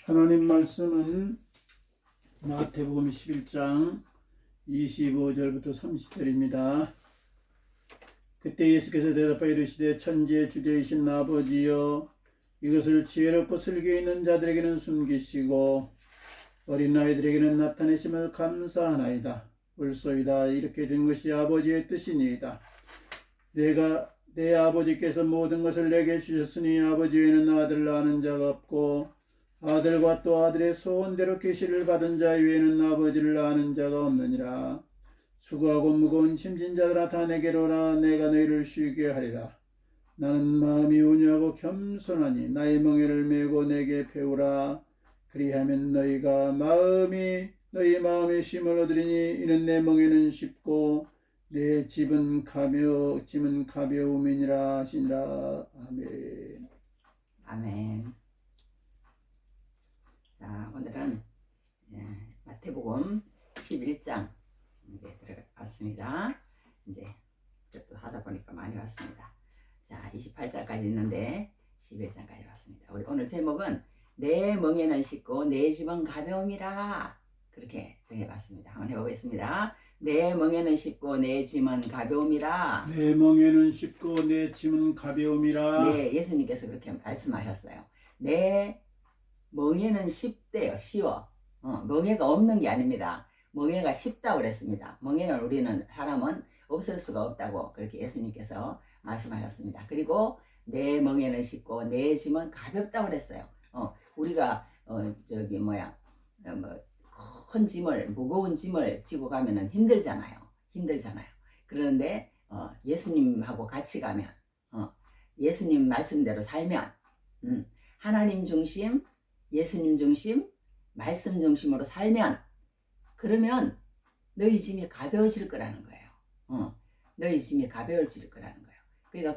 하나님 말씀은 마태복음 11장 25절부터 30절입니다. 그때 예수께서 대답하여 이르시되 천지의 주제이신 아버지여, 이것을 지혜롭고 슬기 있는 자들에게는 숨기시고 어린 아이들에게는 나타내심을 감사하나이다. 옳소이다. 이렇게 된 것이 아버지의 뜻이니이다. 내 아버지께서 모든 것을 내게 주셨으니 아버지 외에는 아들을 아는 자가 없고 아들과 또 아들의 소원대로 계시를 받은 자 외에는 아버지를 아는 자가 없느니라. 수고하고 무거운 짐진 자들아 다 내게로 오라. 내가 너희를 쉬게 하리라. 나는 마음이 온유하고 겸손하니 나의 멍에를 메고 내게 배우라. 그리하면 너희 마음에 쉼을 얻으리니 이는 내 멍에는 쉽고 내 짐은 가벼움이니라 하시니라. 아멘. 아멘. 자, 오늘은 마태복음 11장 이제 들어갔습니다. 이제 또 하다 보니까 많이 왔습니다. 자, 28장까지 있는데 11장까지 왔습니다. 우리 오늘 제목은 내 멍에는 쉽고 내 짐은 가벼움이라, 그렇게 정해봤습니다. 한번 해보겠습니다. 내 멍에는 쉽고 내 짐은 가벼움이라. 내 멍에는 쉽고 내 짐은 가벼움이라. 네, 예수님께서 그렇게 말씀하셨어요. 내 멍에는 쉽대요. 쉬워. 멍에가 없는 게 아닙니다. 멍에가 쉽다고 그랬습니다. 멍에는 우리는 사람은 없을 수가 없다고 그렇게 예수님께서 말씀하셨습니다. 그리고 내 멍에는 쉽고 내 짐은 가볍다고 그랬어요. 우리가 큰 짐을, 무거운 짐을 지고 가면은 힘들잖아요. 그런데 예수님하고 같이 가면, 예수님 말씀대로 살면, 하나님 중심, 예수님 중심, 말씀 중심으로 살면, 그러면 너희 짐이 가벼워질 거라는 거예요. 너희 짐이 가벼워질 거라는 거예요. 그러니까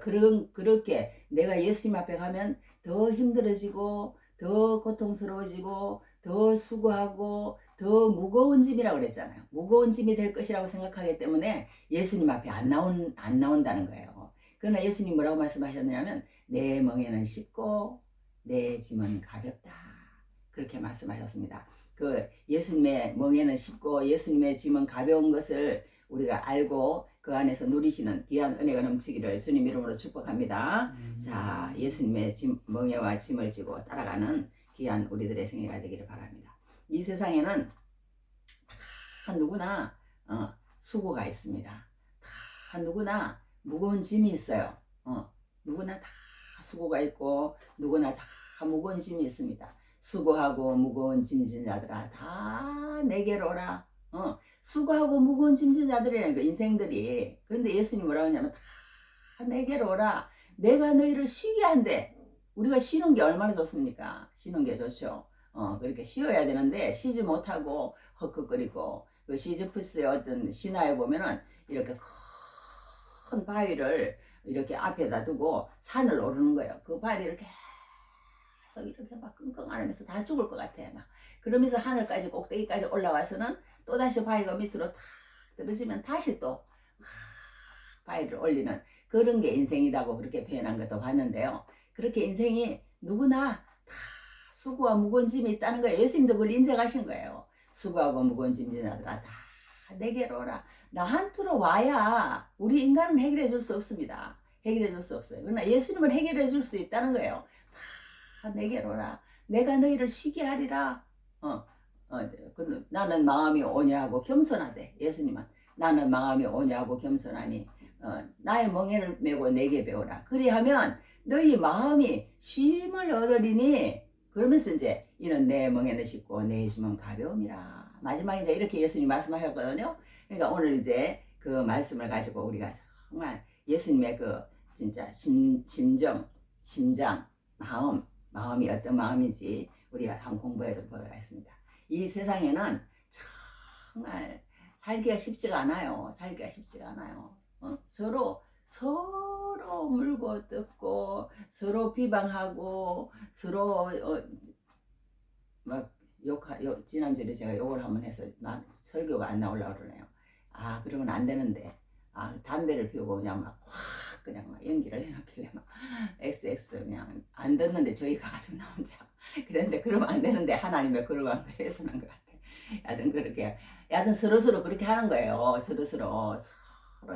그렇게 내가 예수님 앞에 가면 더 힘들어지고 더 고통스러워지고 더 수고하고 더 무거운 짐이라고 그랬잖아요. 무거운 짐이 될 것이라고 생각하기 때문에 예수님 앞에 안 나온다는 거예요. 그러나 예수님 뭐라고 말씀하셨냐면 내 멍에는 쉽고 내 짐은 가볍다, 그렇게 말씀하셨습니다. 그 예수님의 멍에는 쉽고 예수님의 짐은 가벼운 것을 우리가 알고 그 안에서 누리시는 귀한 은혜가 넘치기를 주님 이름으로 축복합니다. 자, 예수님의 멍에와 짐을 지고 따라가는 귀한 우리들의 생애가 되기를 바랍니다. 이 세상에는 다 누구나 수고가 있습니다. 다 누구나 무거운 짐이 있어요. 누구나 다 수고가 있고 누구나 다 무거운 짐이 있습니다. 수고하고 무거운 짐진 자들아 다 내게로 오라. 수고하고 무거운 짐진 자들이라는 거, 인생들이. 그런데 예수님 뭐라고 하냐면 다 내게로 오라. 내가 너희를 쉬게 한대. 우리가 쉬는 게 얼마나 좋습니까? 쉬는 게 좋죠. 그렇게 쉬어야 되는데 쉬지 못하고 헉헉거리고, 그 시즈프스의 어떤 신화에 보면은 이렇게 큰 바위를 이렇게 앞에다 두고 산을 오르는 거예요. 그 바위를 계속 이렇게 막 끙끙 앓으면서 다 죽을 것 같아요. 막 그러면서 하늘까지 꼭대기까지 올라와서는 또다시 바위가 밑으로 탁 떨어지면 다시 또 바위를 올리는 그런 게 인생이라고 그렇게 표현한 것도 봤는데요. 그렇게 인생이 누구나 다 수고와 무거운 짐이 있다는 거예요. 예수님도 그걸 인정하신 거예요. 수고하고 무거운 짐진 자들아 다 내게로 오라. 나한테로 와야 우리 인간은 해결해 줄 수 없습니다. 해결해 줄 수 없어요. 그러나 예수님은 해결해 줄 수 있다는 거예요. 다 내게로 오라. 내가 너희를 쉬게 하리라. 나는 마음이 온유하고 겸손하대. 예수님은 나는 마음이 온유하고 겸손하니 나의 멍에를 메고 내게 배우라. 그리하면 너희 마음이 쉼을 얻으리니, 그러면서 이제 이는 내 멍에는 쉽고 내 짐은 가벼움이라. 마지막에 이제 이렇게 예수님 말씀하셨거든요. 그러니까 오늘 이제 그 말씀을 가지고 우리가 정말 예수님의 그 진짜 심장, 마음이 어떤 마음인지 우리가 한번 공부해 보도록 하겠습니다. 이 세상에는 정말 살기가 쉽지가 않아요. 서로 물고 뜯고 서로 비방하고 서로 막 지난주에 제가 욕을 한번 해서 설교가 안 나오려고 그러네요. 그러면 안 되는데 담배를 피우고 그냥 막 연기를 해놓길래 막 XX 그냥 안 듣는데 저희 가가지고 나 혼자 그런데 그러면 안 되는데 하나님의 그러한 걸 해서는 것 같아. 여하튼 그렇게 여하튼 서로서로 그렇게 하는 거예요. 서로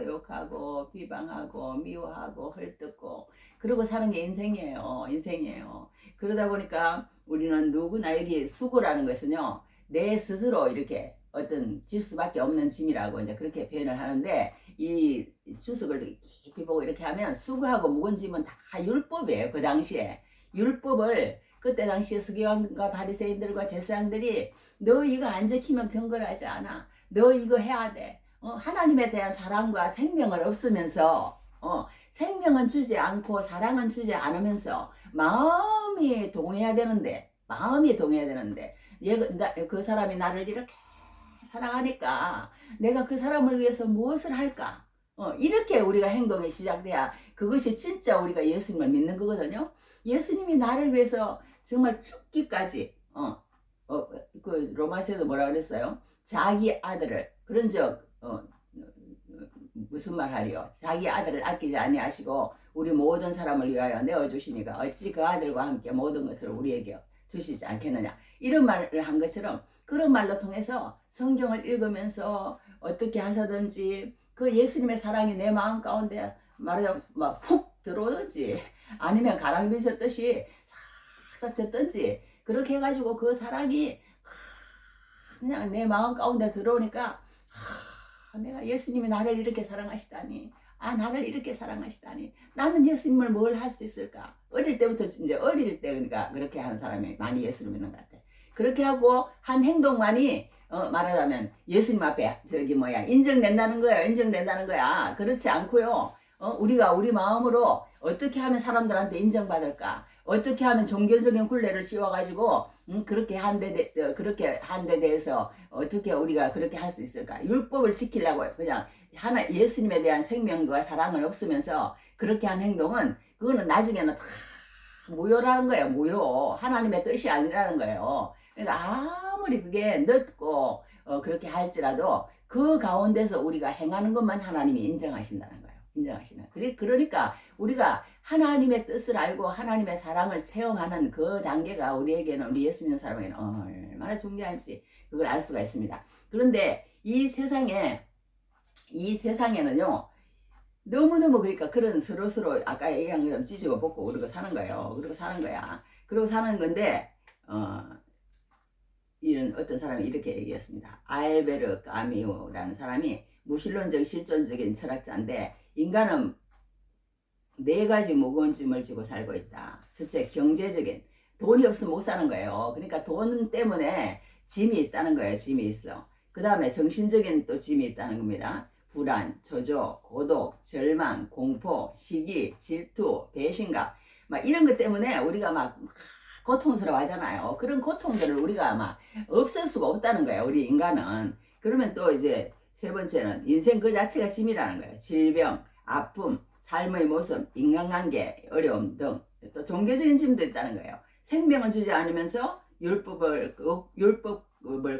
욕하고 비방하고 미워하고 헐뜯고 그러고 사는 게 인생이에요. 그러다 보니까 우리는 누구나 여기 수고라는 것은요, 내 스스로 이렇게 어떤 질 수밖에 없는 짐이라고 이제 그렇게 표현을 하는데, 이 주석을 깊이 보고 이렇게 하면 수고하고 무거운 짐은 다 율법이에요. 그 당시에 율법을 그때 당시에 서기관과 바리새인들과 제사장들이 너 이거 안 지키면 경건하지 않아. 너 이거 해야 돼. 하나님에 대한 사랑과 생명을 없으면서 생명은 주지 않고 사랑은 주지 않으면서 마음이 동해야 되는데 그 사람이 나를 이렇게 사랑하니까 내가 그 사람을 위해서 무엇을 할까? 이렇게 우리가 행동이 시작돼야 그것이 진짜 우리가 예수님을 믿는 거거든요. 예수님이 나를 위해서 정말 죽기까지 그 로마서에도 뭐라 그랬어요? 자기 아들을 그런즉 무슨 말 하리요? 자기 아들을 아끼지 아니하시고 우리 모든 사람을 위하여 내어 주시니까 어찌 그 아들과 함께 모든 것을 우리에게 주시지 않겠느냐, 이런 말을 한 것처럼 그런 말로 통해서 성경을 읽으면서 어떻게 하셔든지 그 예수님의 사랑이 내 마음 가운데 말하자면 막 훅 들어오든지 아니면 가랑이 미쳤듯이 싹싹 쳤든지 그렇게 해가지고 그 사랑이 그냥 내 마음 가운데 들어오니까 내가 예수님이 나를 이렇게 사랑하시다니, 나를 이렇게 사랑하시다니, 나는 예수님을 뭘 할 수 있을까? 어릴 때부터 이제 어릴 때 그러니까 그렇게 하는 사람이 많이 예수를 믿는 것 같아. 그렇게 하고 한 행동만이 말하자면 예수님 앞에 인정된다는 거야. 그렇지 않고요. 우리가 우리 마음으로 어떻게 하면 사람들한테 인정받을까? 어떻게 하면 종교적인 굴레를 씌워가지고 그렇게 한 데 대해서 어떻게 우리가 그렇게 할 수 있을까? 율법을 지키려고 그냥 예수님에 대한 생명과 사랑을 없으면서 그렇게 한 행동은 그거는 나중에는 다 무효라는 거예요. 무효. 하나님의 뜻이 아니라는 거예요. 그러니까 아무리 그게 늦고 그렇게 할지라도 그 가운데서 우리가 행하는 것만 하나님이 인정하신다는 거예요. 그러니까 우리가 하나님의 뜻을 알고 하나님의 사랑을 체험하는 그 단계가 우리에게는, 우리 예수 믿는 사람에게는 얼마나 중요한지 그걸 알 수가 있습니다. 그런데 이 세상에는요, 너무너무 그러니까 그런 서로서로 아까 얘기한 것처럼 찢고 벗고 그러고 사는 거예요. 그러고 사는 건데, 이런 어떤 사람이 이렇게 얘기했습니다. 알베르 까미오라는 사람이 무신론적 실존적인 철학자인데, 인간은 4가지 무거운 짐을 지고 살고 있다. 첫째, 경제적인, 돈이 없으면 못 사는 거예요. 그러니까 돈 때문에 짐이 있다는 거예요. 짐이 있어. 그 다음에 정신적인 또 짐이 있다는 겁니다. 불안, 저조, 고독, 절망, 공포, 시기, 질투, 배신감, 막 이런 것 때문에 우리가 막 고통스러워 하잖아요. 그런 고통들을 우리가 막 없앨 수가 없다는 거예요. 우리 인간은. 그러면 또 이제 세 번째는 인생 그 자체가 짐이라는 거예요. 질병, 아픔, 삶의 모습, 인간관계, 어려움 등 또 종교적인 짐도 있다는 거예요. 생명을 주지 않으면서 율법을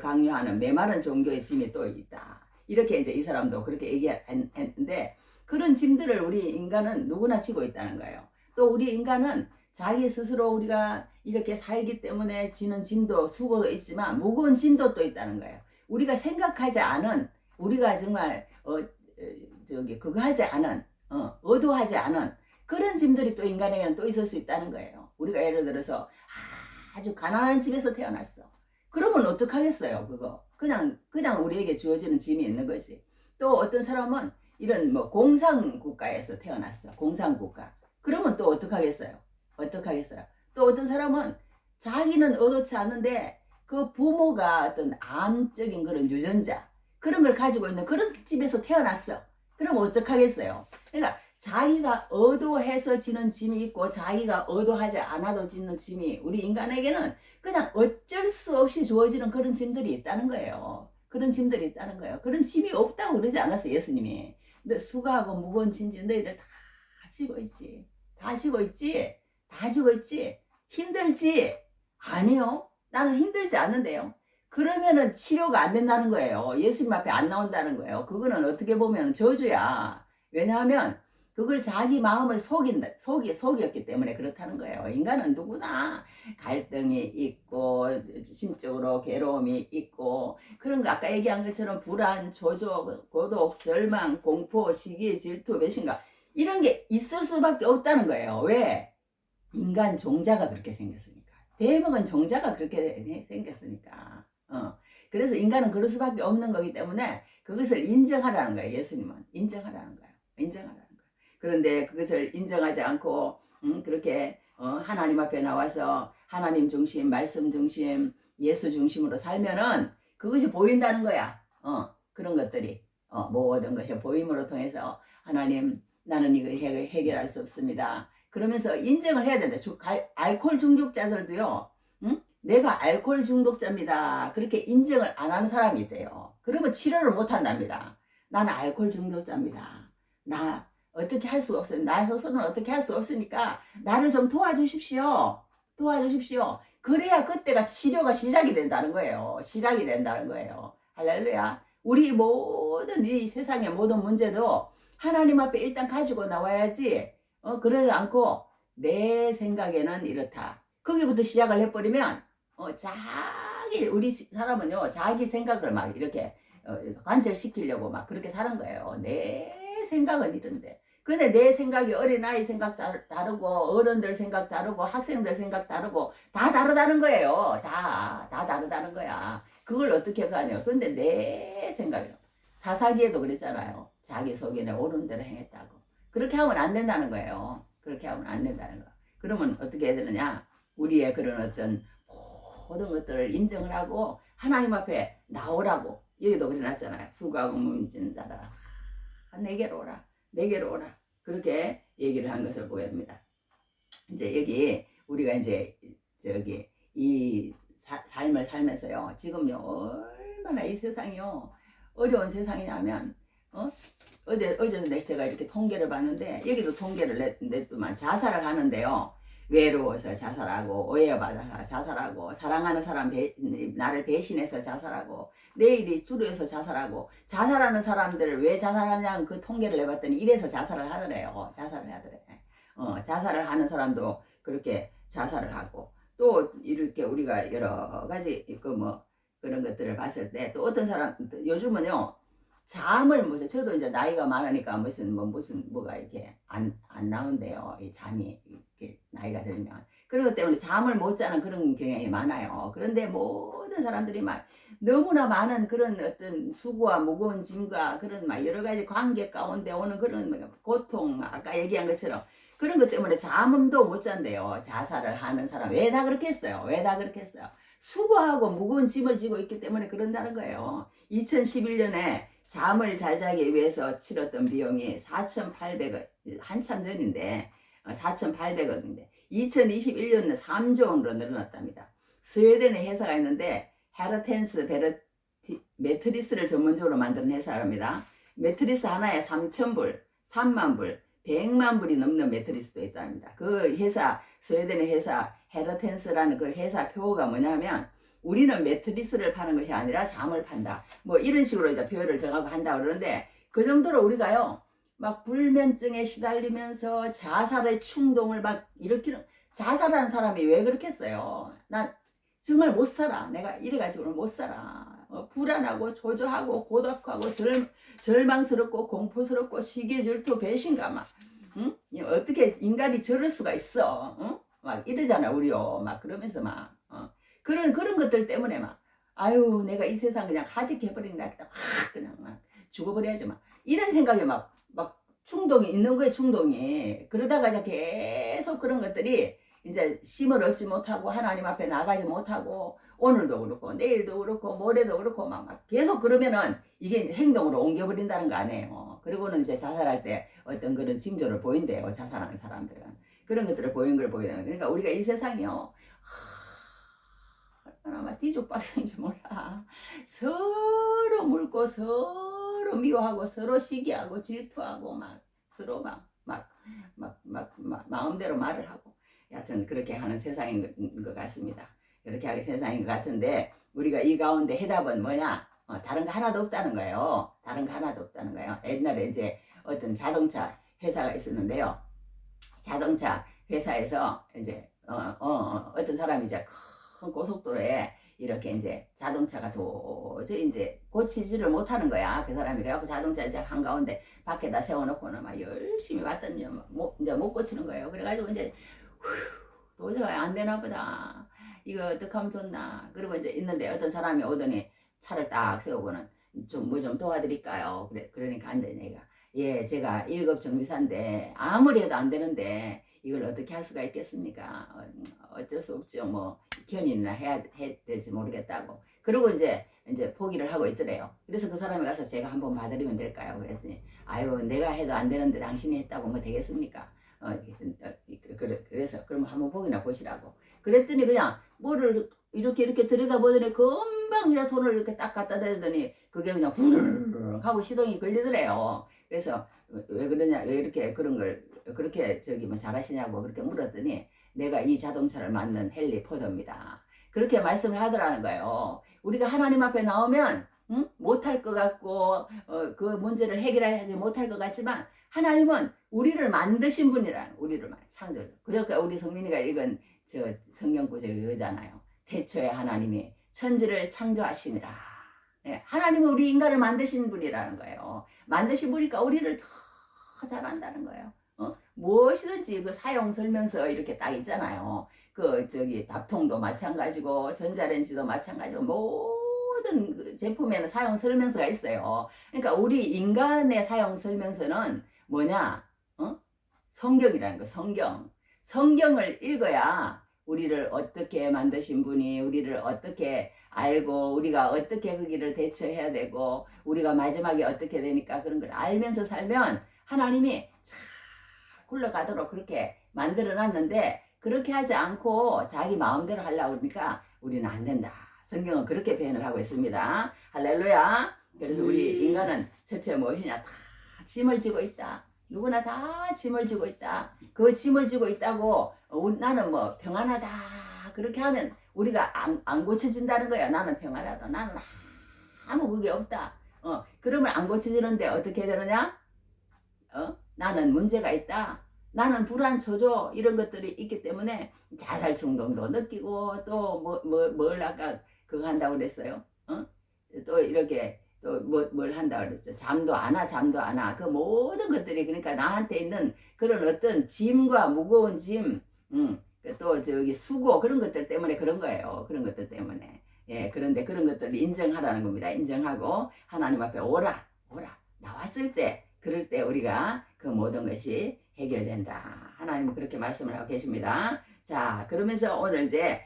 강요하는 메마른 종교의 짐이 또 있다. 이렇게 이제 이 사람도 그렇게 얘기했는데, 그런 짐들을 우리 인간은 누구나 지고 있다는 거예요. 또 우리 인간은 자기 스스로 우리가 이렇게 살기 때문에 지는 짐도 수고도 있지만 무거운 짐도 또 있다는 거예요. 우리가 생각하지 않은, 우리가 정말 그거 하지 않은, 의도하지 않은 그런 짐들이 또 인간에게는 또 있을 수 있다는 거예요. 우리가 예를 들어서 아주 가난한 집에서 태어났어. 그러면 어떡하겠어요, 그거. 그냥 우리에게 주어지는 짐이 있는 거지. 또 어떤 사람은 이런 공산국가에서 태어났어. 공산국가. 그러면 또 어떡하겠어요. 또 어떤 사람은 자기는 의도치 않는데 그 부모가 어떤 암적인 그런 유전자, 그런 걸 가지고 있는 그런 집에서 태어났어. 그럼 어떡하겠어요. 그러니까 자기가 의도해서 지는 짐이 있고 자기가 의도하지 않아도 지는 짐이 우리 인간에게는 그냥 어쩔 수 없이 주어지는 그런 짐들이 있다는 거예요. 그런 짐이 없다고 그러지 않았어요, 예수님이. 너 수고하고 무거운 짐지 너희들 다 지고 있지. 힘들지? 아니요. 나는 힘들지 않는데요. 그러면은 치료가 안 된다는 거예요. 예수님 앞에 안 나온다는 거예요. 그거는 어떻게 보면 저주야. 왜냐하면 그걸 자기 마음을 속였기 때문에 그렇다는 거예요. 인간은 누구나 갈등이 있고 심적으로 괴로움이 있고 그런 거 아까 얘기한 것처럼 불안, 조조, 고독, 절망, 공포, 시기, 질투, 배신감 이런 게 있을 수밖에 없다는 거예요. 왜? 인간 종자가 그렇게 생겼으니까. 대부분 종자가 그렇게 생겼으니까. 그래서 인간은 그럴 수밖에 없는 거기 때문에 그것을 인정하라는 거예요. 예수님은 인정하라는 거예요. 인정하라는 거예요. 그런데 그것을 인정하지 않고 그렇게 하나님 앞에 나와서 하나님 중심, 말씀 중심, 예수 중심으로 살면은 그것이 보인다는 거야. 그런 것들이 모든 것이 보임으로 통해서 하나님 나는 이거 해결할 수 없습니다. 그러면서 인정을 해야 된다. 알코올 중독자들도요. 내가 알코올 중독자입니다. 그렇게 인정을 안 하는 사람이 있대요. 그러면 치료를 못 한답니다. 나는 알코올 중독자입니다. 나 어떻게 할 수가 없어요. 나 스스로는 어떻게 할 수 없으니까 나를 좀 도와주십시오. 도와주십시오. 그래야 그때가 치료가 시작이 된다는 거예요. 시작이 된다는 거예요. 할렐루야. 우리 모든 이 세상의 모든 문제도 하나님 앞에 일단 가지고 나와야지. 그러지 않고 내 생각에는 이렇다. 거기부터 시작을 해버리면 우리 사람은요 자기 생각을 막 이렇게 관철시키려고 막 그렇게 사는 거예요. 내 생각은 이런데. 근데 내 생각이 어린아이 생각 다르고 어른들 생각 다르고 학생들 생각 다르고 다 다르다는 거예요. 다 다르다는 거야. 그걸 어떻게 가냐. 근데 내 생각이요. 사사기에도 그랬잖아요. 자기 속에는 옳은 대로 행했다고. 그렇게 하면 안 된다는 거예요. 그렇게 하면 안 된다는 거. 그러면 어떻게 해야 되느냐. 우리의 그런 어떤 모든 것들을 인정을 하고 하나님 앞에 나오라고. 여기도 그래놨잖아요. 수고하고 몸짓는 자들아 내게로 오라. 내게로 오라. 그렇게 얘기를 한 것을 보게 됩니다. 이제 여기 우리가 이제 저기 이 삶을 살면서요. 지금요 얼마나 이 세상이요 어려운 세상이냐면 어제는 제가 이렇게 통계를 봤는데 여기도 통계를 냈더만 자살을 하는데요. 외로워서 자살하고 오해받아서 자살하고 사랑하는 사람 나를 배신해서 자살하고 내일이 두려워서 자살하고 자살하는 사람들을 왜 자살하냐는 그 통계를 내봤더니 이래서 자살을 하더래요. 자살을 하더래. 자살을 하는 사람도 그렇게 자살을 하고 또 이렇게 우리가 여러 가지 그런 것들을 봤을 때 또 어떤 사람 요즘은요 잠을 무슨 저도 이제 나이가 많으니까 뭐가 이렇게 안 나온대요. 이 잠이 이렇게 나이가 들면 그런 것 때문에 잠을 못 자는 그런 경향이 많아요. 그런데 모든 사람들이 막 너무나 많은 그런 어떤 수고와 무거운 짐과 그런 막 여러 가지 관계 가운데 오는 그런 고통 아까 얘기한 것처럼 그런 것 때문에 잠도 못 잔대요. 자살을 하는 사람 왜 다 그렇게 했어요? 왜 다 그렇게 했어요? 수고하고 무거운 짐을 지고 있기 때문에 그런다는 거예요. 2011년에 잠을 잘 자기 위해서 치렀던 비용이 4,800원 한참 전인데 4,800원인데 2021년은 3조 원으로 늘어났답니다. 스웨덴의 회사가 있는데 헤르텐스 매트리스를 전문적으로 만드는 회사랍니다. 매트리스 하나에 3,000불, 3만불, 100만불이 넘는 매트리스도 있답니다. 그 회사 스웨덴의 회사 헤르텐스라는 그 회사 표어가 뭐냐면 우리는 매트리스를 파는 것이 아니라 잠을 판다. 뭐 이런 식으로 이제 표현을 정하고 한다 그러는데 그 정도로 우리가요 막 불면증에 시달리면서 자살의 충동을 막 일으키는 자살하는 사람이 왜 그렇겠어요? 난 정말 못 살아. 내가 이래가지고는 못 살아. 불안하고 조조하고 고독하고 절망스럽고 공포스럽고 시기 질투 배신감 막 응? 어떻게 인간이 저럴 수가 있어? 응? 막 이러잖아 우리요. 막 그러면서 막 그런 것들 때문에 막 아유 내가 이 세상 그냥 하직해버리나 확 그냥 막 죽어버려야지 막 이런 생각이 막 충동이 있는 거예요. 충동이 그러다가 이제 계속 그런 것들이 이제 힘을 얻지 못하고 하나님 앞에 나가지 못하고 오늘도 그렇고 내일도 그렇고 모레도 그렇고 막 계속 그러면은 이게 이제 행동으로 옮겨버린다는 거 아니에요. 그리고는 이제 자살할 때 어떤 그런 징조를 보인대요. 자살하는 사람들은 그런 것들을 보이는 걸 보게 되면 그러니까 우리가 이 세상이요 얼마나 막 뒤죽박죽인지 몰라. 서로 물고 서로 미워하고 서로 시기하고 질투하고 막 서로 마음대로 말을 하고 여하튼 그렇게 하는 세상인 것 같습니다. 그렇게 하는 세상인 것 같은데 우리가 이 가운데 해답은 뭐냐? 다른 거 하나도 없다는 거예요. 다른 거 하나도 없다는 거예요. 옛날에 이제 어떤 자동차 회사가 있었는데요. 자동차 회사에서 이제 어떤 사람이 이제 큰 고속도로에 이렇게 이제 자동차가 도저히 이제 고치지를 못하는 거야. 그 사람이. 그래갖고 자동차 이제 한가운데 밖에다 세워놓고는 막 열심히 봤더니 이제 못 고치는 거예요. 그래가지고 이제 도저히 안 되나 보다. 이거 어떻게 하면 좋나. 그리고 이제 있는데 어떤 사람이 오더니 차를 딱 세우고는 좀 뭐 좀 도와드릴까요? 그러니까 안 돼, 내가. 예, 제가 1급 정비사인데 아무리 해도 안 되는데 이걸 어떻게 할 수가 있겠습니까? 어쩔 수 없죠. 뭐 견인이나 해야 될지 모르겠다고. 그리고 이제 포기를 하고 있더래요. 그래서 그 사람이 가서 제가 한번 봐드리면 될까요? 그랬더니 아유, 내가 해도 안 되는데 당신이 했다고 뭐 되겠습니까? 그래서 그럼 한번 보기나 보시라고. 그랬더니 그냥 뭐를 이렇게 들여다보더니 금방 그냥 손을 이렇게 딱 갖다 대더니 그게 그냥 후루룩 하고 시동이 걸리더래요. 그래서 왜 그러냐, 왜 이렇게 그런 걸 그렇게 뭐 잘하시냐고 그렇게 물었더니 내가 이 자동차를 만든 헨리 포더입니다. 그렇게 말씀을 하더라는 거예요. 우리가 하나님 앞에 나오면 못할 것 같고 그 문제를 해결하지 못할 것 같지만 하나님은 우리를 만드신 분이라는, 우리를 창조. 그저께 우리 성민이가 읽은 저 성경 구절을 읽잖아요. 태초에 하나님이 천지를 창조하시니라. 네, 하나님은 우리 인간을 만드신 분이라는 거예요. 만드신 분이니까 우리를 더 잘한다는 거예요. 무엇이든지 그 사용 설명서 이렇게 딱 있잖아요. 그 밥통도 마찬가지고 전자레인지도 마찬가지고 모든 그 제품에는 사용 설명서가 있어요. 그러니까 우리 인간의 사용 설명서는 뭐냐? 성경이라는 거. 성경을 읽어야 우리를 어떻게 만드신 분이 우리를 어떻게 알고 우리가 어떻게 그 길을 대처해야 되고 우리가 마지막에 어떻게 되니까 그런 걸 알면서 살면 하나님이 잘 굴러가도록 그렇게 만들어 놨는데 그렇게 하지 않고 자기 마음대로 하려고 그러니까 우리는 안 된다. 성경은 그렇게 표현을 하고 있습니다. 할렐루야. 그래서 우리 인간은 첫째 무엇이냐? 다 짐을 지고 있다. 누구나 다 짐을 지고 있다. 그 짐을 지고 있다고 나는 뭐 평안하다. 그렇게 하면 우리가 안 고쳐진다는 거야. 나는 평안하다. 나는 아무 그게 없다. 그러면 안 고쳐지는데 어떻게 되느냐? 나는 문제가 있다. 나는 불안, 초조 이런 것들이 있기 때문에 자살 충동도 느끼고 또 뭘 아까 그거 한다고 그랬어요. 또 이렇게 또 뭘 한다고 그랬죠. 잠도 안 와. 그 모든 것들이 그러니까 나한테 있는 그런 어떤 짐과 무거운 짐, 또 수고 그런 것들 때문에 그런 거예요. 그런 것들 때문에. 예, 그런데 그런 것들을 인정하라는 겁니다. 인정하고 하나님 앞에 오라. 나왔을 때, 그럴 때 우리가 그 모든 것이 해결된다. 하나님은 그렇게 말씀을 하고 계십니다. 자, 그러면서 오늘 이제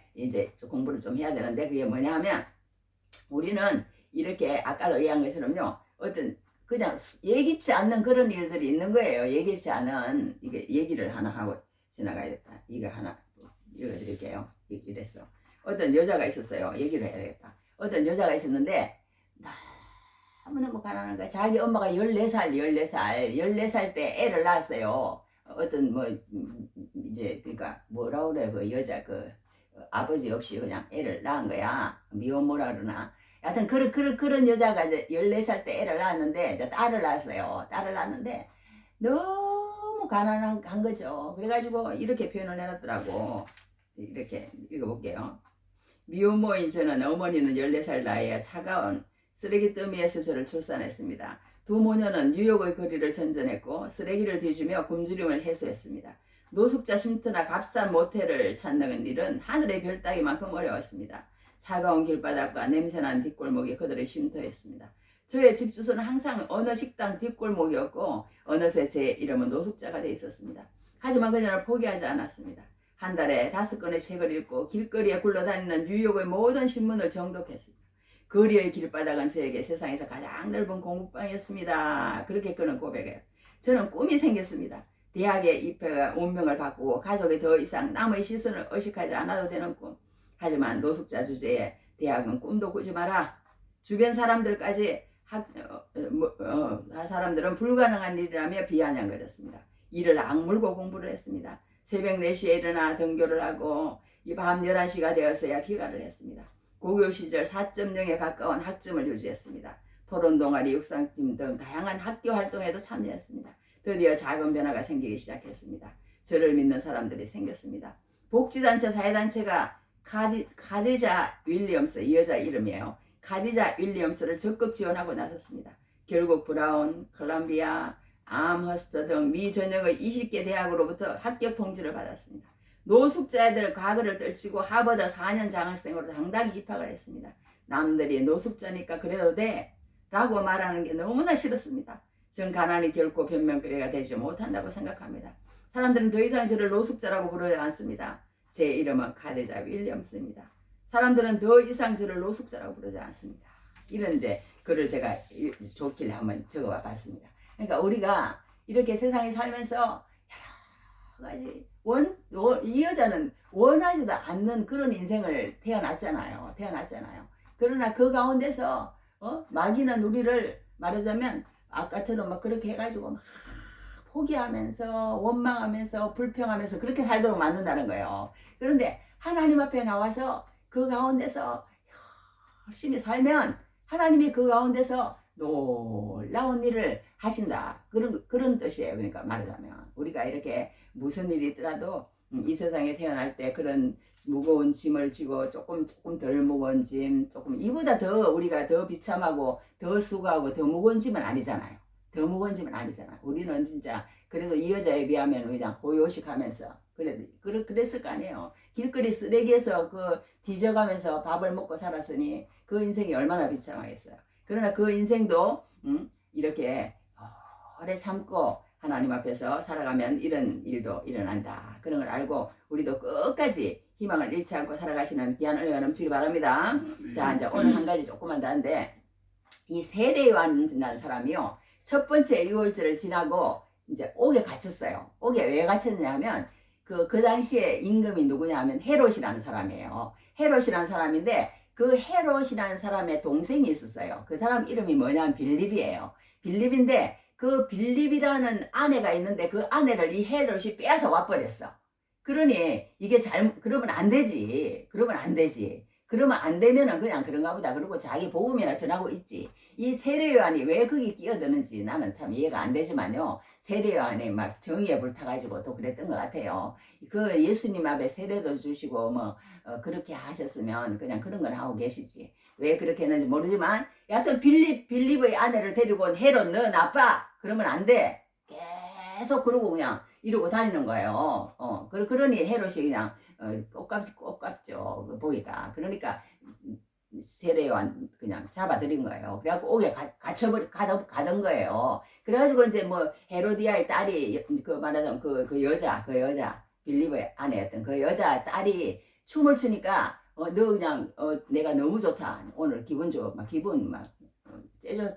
공부를 좀 해야 되는데 그게 뭐냐 하면 우리는 이렇게 아까도 얘기한 것처럼요. 어떤 그냥 예기치 않는 그런 일들이 있는 거예요. 예기치 않은 이게 얘기를 하나 하고 지나가야겠다. 이거 하나 읽어드릴게요. 이랬어. 어떤 여자가 있었어요. 얘기를 해야 되겠다. 어떤 여자가 있었는데 너무너무 가난한 거야. 자기 엄마가 14살 때 애를 낳았어요. 어떤 이제 그러니까 뭐라 그래 그 여자 그 아버지 없이 그냥 애를 낳은 거야. 미혼모라 그러나. 하여튼 그런 여자가 이제 14살 때 애를 낳았는데 이제 딸을 낳았어요. 딸을 낳았는데 너무 가난한 거죠. 그래가지고 이렇게 표현을 해놨더라고. 이렇게 읽어볼게요. 미혼모인 저는 어머니는 14살 나이에 차가운 쓰레기 더미에서 저를 출산했습니다. 두 모녀는 뉴욕의 거리를 전전했고 쓰레기를 뒤주며 굶주림을 해소했습니다. 노숙자 쉼터나 값싼 모텔을 찾는 일은 하늘의 별 따기만큼 어려웠습니다. 차가운 길바닥과 냄새난 뒷골목이 그들의 쉼터였습니다. 저의 집 주소는 항상 어느 식당 뒷골목이었고 어느새 제 이름은 노숙자가 돼 있었습니다. 하지만 그녀는 포기하지 않았습니다. 한 달에 5권의 책을 읽고 길거리에 굴러다니는 뉴욕의 모든 신문을 정독했습니다. 거리의 길바닥은 저에게 세상에서 가장 넓은 공부방이었습니다. 그렇게 그는 고백해요. 저는 꿈이 생겼습니다. 대학에 입학해 운명을 바꾸고 가족이 더 이상 남의 시선을 의식하지 않아도 되는 꿈. 하지만 노숙자 주제에 대학은 꿈도 꾸지 마라. 주변 사람들까지 사람들은 불가능한 일이라며 비아냥거렸습니다. 이를 악물고 공부를 했습니다. 새벽 4시에 일어나 등교를 하고 이 밤 11시가 되었어야 귀가를 했습니다. 고교 시절 4.0에 가까운 학점을 유지했습니다. 토론 동아리, 육상팀 등 다양한 학교 활동에도 참여했습니다. 드디어 작은 변화가 생기기 시작했습니다. 저를 믿는 사람들이 생겼습니다. 복지단체 사회단체가 카디자 윌리엄스, 이 여자 이름이에요. 카디자 윌리엄스를 적극 지원하고 나섰습니다. 결국 브라운, 콜롬비아, 암허스트 등 미 전역의 20개 대학으로부터 합격 통지를 받았습니다. 노숙자들 과거를 떨치고 하버드 4년 장학생으로 당당히 입학을 했습니다. 남들이 노숙자니까 그래도 돼 라고 말하는 게 너무나 싫었습니다. 전 가난이 결코 변명거리가 되지 못한다고 생각합니다. 사람들은 더 이상 저를 노숙자라고 부르지 않습니다. 제 이름은 카디자 윌리엄스입니다. 사람들은 더 이상 저를 노숙자라고 부르지 않습니다. 이런 이제 글을 제가 좋길래 한번 적어봐 봤습니다. 그러니까 우리가 이렇게 세상에 살면서 여러 가지 이 여자는 원하지도 않는 그런 인생을 태어났잖아요. 그러나 그 가운데서 마귀는 우리를 말하자면 아까처럼 막 그렇게 해가지고 막 포기하면서 원망하면서 불평하면서 그렇게 살도록 만든다는 거예요. 그런데 하나님 앞에 나와서 그 가운데서 열심히 살면 하나님이 그 가운데서 놀라운 일을 하신다. 그런 뜻이에요. 그러니까 말하자면 우리가 이렇게 무슨 일이 있더라도 이 세상에 태어날 때 그런 무거운 짐을 지고 조금 덜 무거운 짐, 조금 이보다 더 우리가 더 비참하고 더 수고하고 더 무거운 짐은 아니잖아요. 우리는 진짜 그래도 이 여자에 비하면 그냥 고요식하면서 그랬을 거 아니에요. 길거리 쓰레기에서 그 뒤져가면서 밥을 먹고 살았으니 그 인생이 얼마나 비참하겠어요. 그러나 그 인생도 이렇게 오래 참고 하나님 앞에서 살아가면 이런 일도 일어난다. 그런 걸 알고 우리도 끝까지 희망을 잃지 않고 살아가시는 귀한 은혜가 넘치기 바랍니다. 자, 이제 오늘 한 가지 조그만 다인데 이 세례요한이라는 사람이요. 첫 번째 유월절을 지나고 이제 옥에 갇혔어요. 옥에 왜 갇혔냐면 그 당시에 임금이 누구냐 하면 헤롯이라는 사람이에요. 헤롯이라는 사람인데 그 헤롯이라는 사람의 동생이 있었어요. 그 사람 이름이 뭐냐면 빌립이에요. 빌립인데 그 빌립이라는 아내가 있는데 그 아내를 이 헤롯이 빼앗아 와버렸어. 그러니 이게 그러면 안 되지. 그러면 안 되면은 그냥 그런가 보다. 그리고 자기 복음이나 전하고 있지. 이 세례요한이 왜 거기 끼어드는지 나는 참 이해가 안 되지만요. 세례요한이 막 정의에 불타가지고 또 그랬던 것 같아요. 그 예수님 앞에 세례도 주시고 뭐 그렇게 하셨으면 그냥 그런 건 하고 계시지. 왜 그렇게 했는지 모르지만 여하튼 빌립의 아내를 데리고 온 헤롯 너 나빠. 그러면 안 돼. 계속 그러고 그냥 이러고 다니는 거예요. 그러니 헤롯이 그냥 꼽깝죠. 보기가. 그러니까 세례요한 그냥 잡아들인 거예요. 그래갖고 옥에 가던 거예요. 그래가지고 이제 뭐 헤로디아의 딸이 그 말하자면 그 여자 빌립의 아내였던 그 여자 딸이 춤을 추니까 너 그냥 내가 너무 좋다. 오늘 기분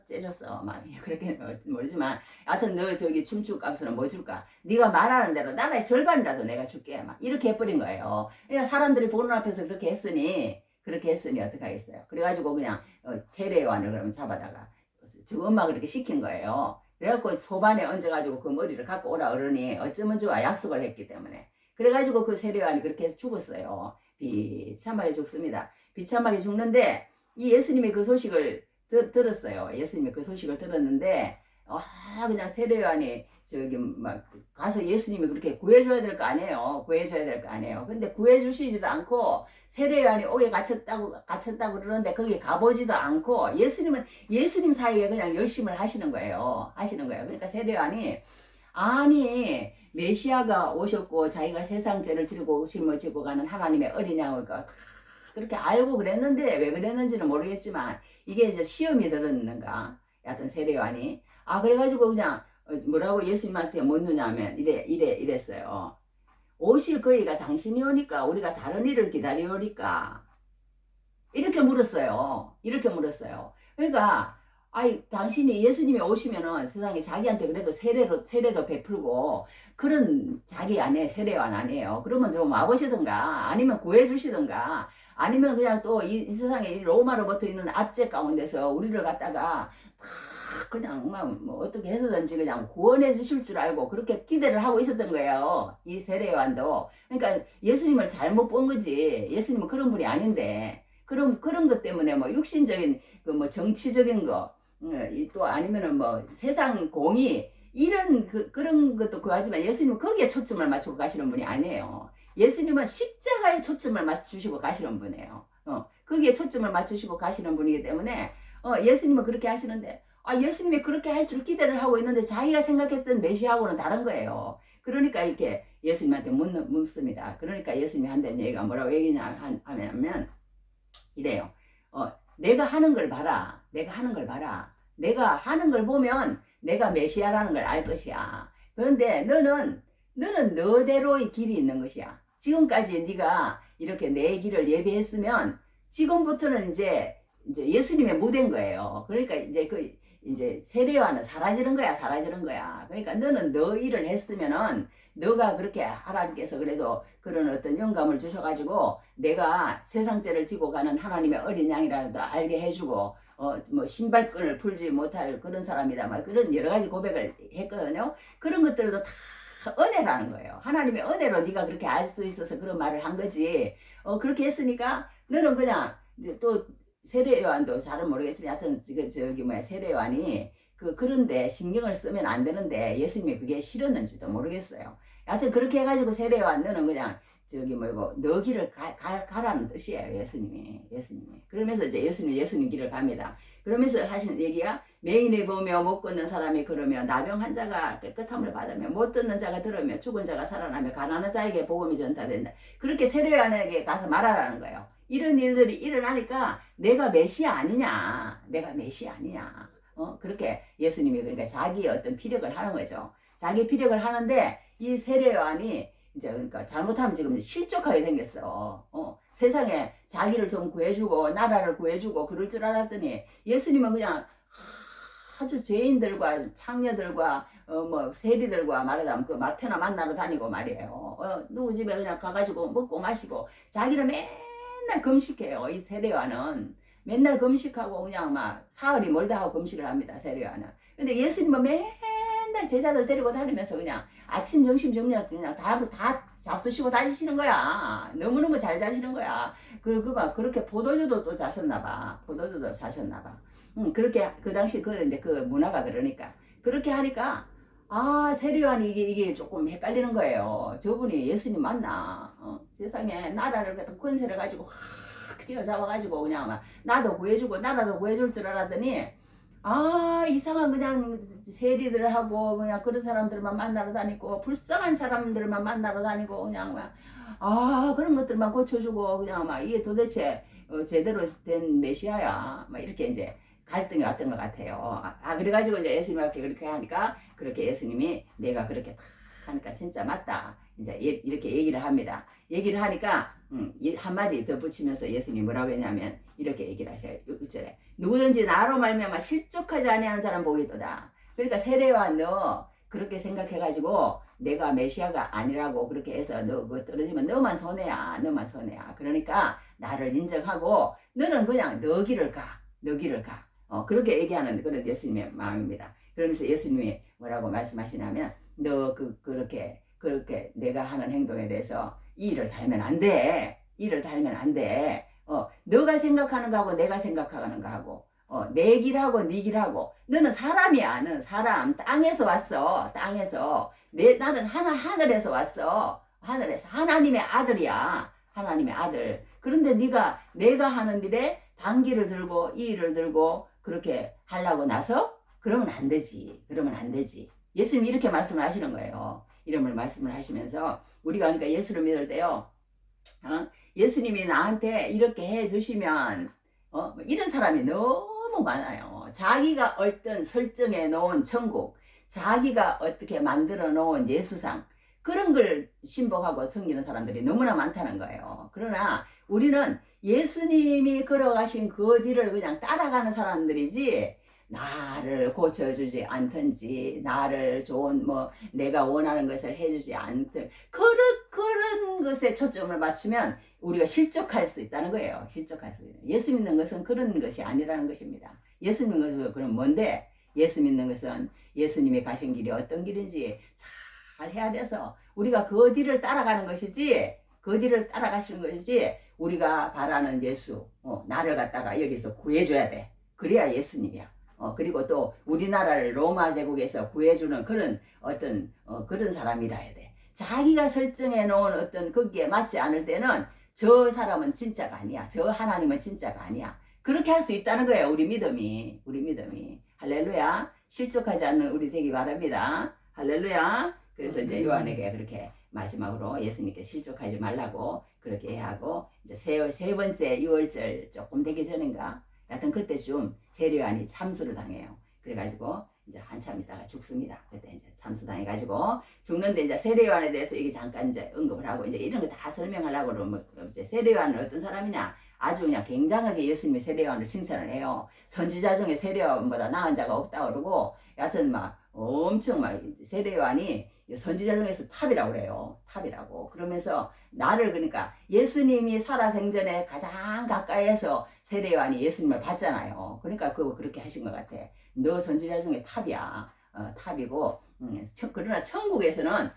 째졌어. 막 그렇게 모르지만 하여튼 너 저기 춤출 값으로 뭐 줄까? 네가 말하는 대로 나라의 절반이라도 내가 줄게. 막 이렇게 해버린 거예요. 그러니까 사람들이 보는 앞에서 그렇게 했으니 어떡하겠어요. 그래가지고 그냥 세례요한을 그러면 잡아다가 저 엄마가 그렇게 시킨 거예요. 그래갖고 소반에 얹어가지고 그 머리를 갖고 오라 그러니 어쩌면 좋아 약속을 했기 때문에. 그래가지고 그 세례요한이 그렇게 해서 죽었어요. 비참하게 죽습니다. 비참하게 죽는데 이 예수님이 그 소식을 들었어요. 예수님이 그 소식을 들었는데 그냥 세례요한이 저기 막 가서 예수님이 그렇게 구해줘야 될 거 아니에요. 근데 구해주시지도 않고 세례요한이 옥에 갇혔다고 그러는데 거기 가보지도 않고 예수님 사이에 그냥 열심을 하시는 거예요. 그러니까 세례요한이 아니 메시아가 오셨고 자기가 세상 죄를 지고 짊어지고 가는 하나님의 어린 양이니까 그렇게 알고 그랬는데 왜 그랬는지는 모르겠지만 이게 이제 시험이 들었는가 여하튼 세례요한이 그래가지고 그냥 뭐라고 예수님한테 묻느냐면 이랬어요. 오실 거이가 당신이 오니까 우리가 다른 일을 기다리오니까 이렇게 물었어요. 그러니까 당신이 예수님이 오시면은 세상에 자기한테 그래도 세례도 베풀고 그런 자기 안에 세례요한 아니에요. 그러면 좀 와보시던가 아니면 구해주시던가 아니면 그냥 또 이 세상에 로마로부터 있는 압제 가운데서 우리를 갖다가 그냥 뭐 어떻게 해서든지 그냥 구원해 주실 줄 알고 그렇게 기대를 하고 있었던 거예요. 이 세례요한도. 그러니까 예수님을 잘못 본 거지. 예수님은 그런 분이 아닌데 그런 것 때문에 뭐 육신적인 그 뭐 정치적인 거 또 아니면은 뭐 세상 공의 이런 그런 것도 그하지만 예수님은 거기에 초점을 맞추고 가시는 분이 아니에요. 예수님은 십자가에 초점을 맞추시고 가시는 분이에요. 거기에 초점을 맞추시고 가시는 분이기 때문에 예수님은 그렇게 하시는데 예수님이 그렇게 할 줄 기대를 하고 있는데 자기가 생각했던 메시아하고는 다른 거예요. 그러니까 이렇게 예수님한테 묻습니다. 그러니까 예수님이 한다는 얘기가 뭐라고 얘기냐 하면 이래요. 내가 하는 걸 봐라. 내가 하는 걸 봐라. 내가 하는 걸 보면 내가 메시아라는 걸 알 것이야. 그런데 너는 너대로의 길이 있는 것이야. 지금까지 네가 이렇게 내 길을 예비했으면 지금부터는 이제 예수님의 무대인 거예요. 그러니까 이제 세례와는 사라지는 거야, 사라지는 거야. 그러니까 너는 너 일을 했으면은 너가 그렇게 하나님께서 그래도 그런 어떤 영감을 주셔가지고 내가 세상죄를 지고 가는 하나님의 어린 양이라도 알게 해주고 뭐 신발끈을 풀지 못할 그런 사람이다. 막 그런 여러 가지 고백을 했거든요. 그런 것들도 다 은혜라는 거예요. 하나님의 은혜로 네가 그렇게 알 수 있어서 그런 말을 한 거지. 그렇게 했으니까 너는 그냥 또 세례 요한도 잘은 모르겠지만 하여튼 세례 요한이 그런데 신경을 쓰면 안 되는데 예수님이 그게 싫었는지도 모르겠어요. 하여튼 그렇게 해가지고 세례 요한 너는 그냥 너 길을 가라는 뜻이에요. 예수님이. 그러면서 이제 예수님 길을 갑니다. 그러면서 하시는 얘기가 맹인이 보며 못 걷는 사람이 걸으며 나병 환자가 깨끗함을 받으며 못 듣는 자가 들으며 죽은 자가 살아나며 가난한 자에게 복음이 전달된다. 그렇게 세례 요한에게 가서 말하라는 거예요. 이런 일들이 일어나니까 내가 메시아 아니냐. 그렇게 예수님이 그러니까 자기의 어떤 피력을 하는 거죠. 자기 피력을 하는데 이 세례 요한이 이제 그러니까 잘못하면 지금 실족하게 생겼어. 세상에 자기를 좀 구해주고 나라를 구해주고 그럴 줄 알았더니 예수님은 그냥 아주 죄인들과 창녀들과 뭐 세리들과 말하자면 그 마테나 만나러 다니고 말이에요. 누구 집에 그냥 가가지고 먹고 마시고 자기를 맨날 금식해요. 이 세례 요한은 맨날 금식하고 그냥 막 사흘이 멀다 하고 금식을 합니다. 세례 요한은. 근데 예수님은 맨날 제자들 데리고 다니면서 그냥 아침, 점심, 저녁 그냥 다 잡수시고 다니시는 거야. 너무너무 잘 자시는 거야. 그리고 막 그렇게 포도주도 또 자셨나 봐. 그렇게 그 당시 그 문화가 그러니까 그렇게 하니까 세례 요한이 이게 조금 헷갈리는 거예요. 저분이 예수님 맞나? 세상에 나라를 갖다 권세를 가지고 확 뛰어잡아가지고 그냥 막 나도 구해주고 나라도 구해줄 줄 알았더니 이상한 그냥 세리들하고 그냥 그런 사람들만 만나러 다니고 불쌍한 사람들만 만나러 다니고 그냥 막 그런 것들만 고쳐주고 그냥 막 이게 도대체 제대로 된 메시아야 막 이렇게 이제 갈등이 왔던 것 같아요. 그래가지고 이제 예수님한테 그렇게 하니까 그렇게 예수님이 내가 그렇게 다 하니까 진짜 맞다 이제 이렇게 얘기를 합니다. 얘기를 하니까 한마디 더 붙이면서 예수님이 뭐라고 했냐면 이렇게 얘기를 하셔요. 6절에 누구든지 나로 말미암아 실족하지 아니하는 사람 복이 있도다. 그러니까 세례와 너 그렇게 생각해가지고 내가 메시아가 아니라고 그렇게 해서 너 그거 떨어지면 너만 손해야. 그러니까 나를 인정하고 너는 그냥 너 길을 가. 그렇게 얘기하는 그런 예수님의 마음입니다. 그러면서 예수님이 뭐라고 말씀하시냐면 너 그렇게 내가 하는 행동에 대해서 이 일을 달면 안 돼. 너가 생각하는 거하고 내가 생각하는 거하고 내 길하고 네 길하고 너는 사람이야. 너는 사람. 땅에서 왔어. 나는 하늘에서 왔어. 하나님의 아들이야. 하나님의 아들. 그런데 내가 하는 일에 반기를 들고 이 일을 들고 그렇게 하려고 나서 그러면 안 되지. 예수님이 이렇게 말씀을 하시는 거예요. 이름을 말씀을 하시면서 우리가 그러니까 예수를 믿을 때요. 예수님이 나한테 이렇게 해주시면 이런 사람이 너무 많아요. 자기가 어떤 설정해 놓은 천국, 자기가 어떻게 만들어 놓은 예수상 그런 걸 신봉하고 섬기는 사람들이 너무나 많다는 거예요. 그러나 우리는 예수님이 걸어가신 그 뒤를 그냥 따라가는 사람들이지 나를 고쳐주지 않든지 나를 좋은 내가 원하는 것을 해주지 않든 그런 것에 초점을 맞추면 우리가 실족할 수 있다는 거예요. 예수 믿는 것은 그런 것이 아니라는 것입니다. 예수 믿는 것은 그럼 뭔데? 예수 믿는 것은 예수님이 가신 길이 어떤 길인지 잘 헤아려서 우리가 그 뒤를 따라가는 것이지 우리가 바라는 예수 나를 갖다가 여기서 구해줘야 돼. 그래야 예수님이야. 그리고 또 우리나라를 로마 제국에서 구해주는 그런 어떤 그런 사람이라 해야 돼. 자기가 설정해 놓은 어떤 거기에 맞지 않을 때는 저 사람은 진짜가 아니야. 저 하나님은 진짜가 아니야. 그렇게 할 수 있다는 거예요. 우리 믿음이. 할렐루야. 실족하지 않는 우리 되기 바랍니다. 할렐루야. 그래서 이제 요한에게 그렇게 마지막으로 예수님께 실족하지 말라고 그렇게 해야 하고, 이제 세 번째 6월절 조금 되기 전인가 하여튼 그때쯤 세례요한이 참수를 당해요. 그래가지고 이제 한참 있다가 죽습니다. 그때 이제 참수당해가지고 죽는데, 이제 세례요한에 대해서 이게 잠깐 이제 언급을 하고, 이제 이런 거 다 설명하려고 그러면, 이제 세례요한은 어떤 사람이냐, 아주 그냥 굉장하게 예수님의 세례요한을 칭찬을 해요. 선지자 중에 세례요한보다 나은 자가 없다고 그러고, 여하튼 막 엄청 막 세례요한이 선지자 중에서 탑이라고 그래요. 탑이라고. 그러면서 나를, 그러니까 예수님이 살아생전에 가장 가까이에서 세례요한이 예수님을 봤잖아요. 그러니까 그렇게 하신 것 같아. 너 선지자 중에 탑이야. 탑이고, 그러나 천국에서는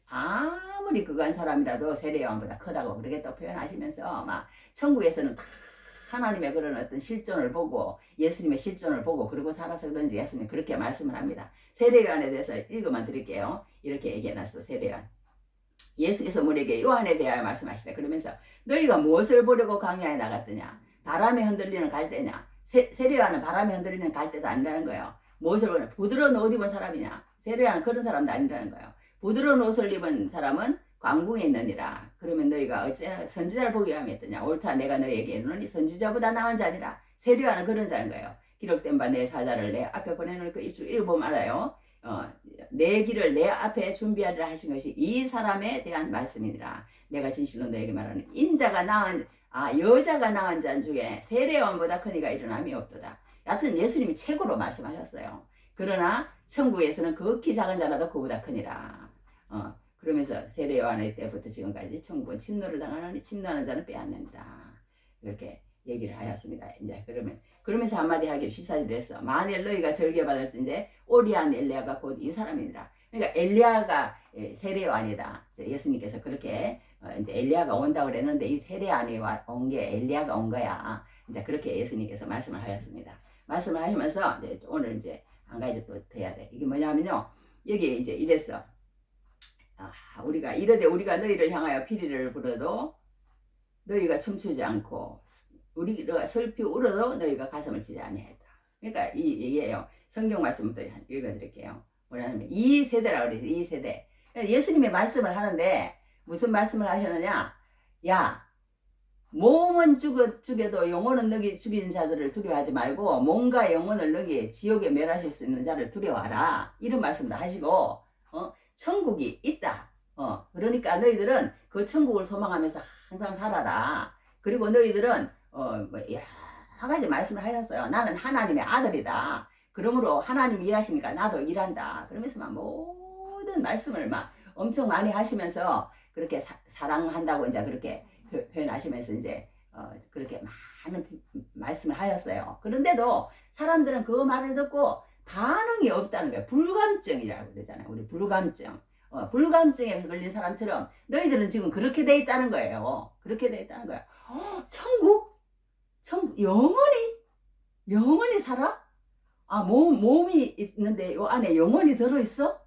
아무리 그간 사람이라도 세례요한보다 크다고 그렇게 또 표현하시면서, 막 천국에서는 다 하나님의 그런 어떤 실존을 보고, 예수님의 실존을 보고 그러고 살아서 그런지 예수님이 그렇게 말씀을 합니다. 세례요한에 대해서 읽어만 드릴게요. 이렇게 얘기해놨어. 세례요한. 예수께서 우리에게 요한에 대하여 말씀하시다. 그러면서 너희가 무엇을 보려고 광야에 나갔더냐? 바람에 흔들리는 갈대냐? 세례요한은 바람에 흔들리는 갈대도 아니라는 거예요. 무엇을 보냐? 부드러운 옷 입은 사람이냐? 세례요한은 그런 사람도 아니라는 거예요. 부드러운 옷을 입은 사람은 광궁에 있느니라. 그러면 너희가 어째 선지자를 보기로 하면 했더냐? 옳다, 내가 너희에게 이르노니 선지자보다 나은 자니라. 세례요한은 그런 자인 거예요. 기록된 바 내 사자를 내 앞에 보내놓을 거 읽어보면 알아요. 내 길을 내 앞에 준비하리라 하신 것이 이 사람에 대한 말씀이니라. 내가 진실로 너에게 말하는 인자가 나은 여자가 나은 자 중에 세례요한보다 큰 이가 일어남이 없도다. 여하튼 예수님이 최고로 말씀하셨어요. 그러나 천국에서는 극히 작은 자라도 그보다 크니라. 그러면서 세례요한의 때부터 지금까지 천국은 침노를 당하노니 침노하는 자는 빼앗는다. 이렇게 얘기를 하였습니다. 이제 그러면서 한마디 하기를 14절에 했어. 만일 너희가 절개받을진데 오리안 엘리야가 곧 이 사람이니라. 그러니까 엘리야가 세례요한이다. 예수님께서 그렇게 이제 엘리야가 온다고 그랬는데 이 세례요한이 온 게 엘리야가 온 거야. 이제 그렇게 예수님께서 말씀을 하셨습니다. 말씀을 하시면서 이제 오늘 이제 한 가지 또 돼야 돼. 이게 뭐냐면요. 여기 이제 이랬어. 우리가 이르되 우리가 너희를 향하여 피리를 불어도 너희가 춤추지 않고 우리가 슬피 울어도 너희가 가슴을 치지 아니하였다. 그러니까 이게요. 성경 말씀부터 읽어드릴게요. 뭐냐면 이 세대라고 그래서 이 세대. 예수님이 말씀을 하는데 무슨 말씀을 하셨느냐? 야, 몸은 죽여도 영혼은 너희 죽이는 자들을 두려워하지 말고 몸과 영혼을 너희 지옥에 멸하실 수 있는 자를 두려워하라. 이런 말씀도 하시고 천국이 있다. 그러니까 너희들은 그 천국을 소망하면서 항상 살아라. 그리고 너희들은 여러 가지 말씀을 하셨어요. 나는 하나님의 아들이다. 그러므로 하나님이 일하시니까 나도 일한다. 그러면서 막 모든 말씀을 막 엄청 많이 하시면서 그렇게 사랑한다고 이제 그렇게 표현하시면서 이제 그렇게 많은 말씀을 하셨어요. 그런데도 사람들은 그 말을 듣고 반응이 없다는 거예요. 불감증이라고 그러잖아요. 우리 불감증. 불감증에 걸린 사람처럼 너희들은 지금 그렇게 돼 있다는 거예요. 그렇게 돼 있다는 거예요. 천국? 영원히 살아? 몸이 있는데 요 안에 영혼이 들어있어?